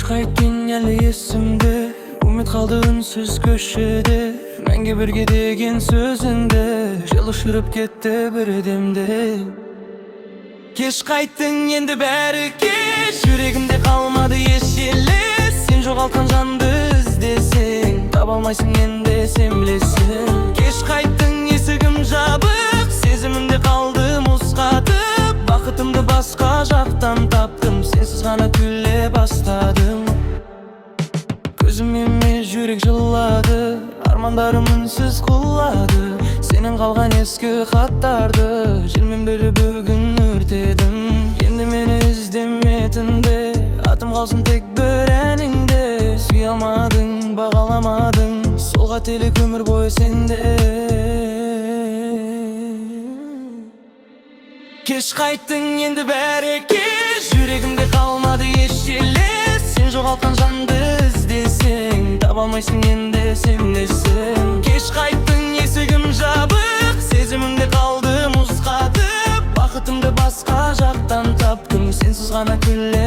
қайттың әлі есімде, үміт қалды үнсіз көшеде, мәңгі бірге деген сөзіңді жыл ұшырып кетті бір демде. Кеш қайттың енді бәрі кеш, жүрегімде қалмады еш елес. Сен жоғалтқан жанды іздесең, таба алмайсың енді сен білесің. Кеш қайттың есігім жабық, сезімімде қалды мұз қатып. Бақытымды басқа жақтан таптым, сенсіз ғана күле бастадым. Көзім емес жүрек жылады, армандарым үнсіз құлады. Сенен қалған ескі хаттарды желмен бөліп бүгін өртедім. Енді мені іздеметінде, атым қалсын тек бір әніңде. Сүйе алмадың, бағаламадың, сол қателік өмір бойы сенде. Кеш қайттың енді бәрі кеш, жүрегімде қалмады еш елес. Сен жоғалтқан жанды іздесең, таба алмайсың енді сен білесің. Кеш қайттың есігім жабық, сезімімде қалды мұз қатып. Бақытымды басқа жақтан таптым, сенсіз ғана күле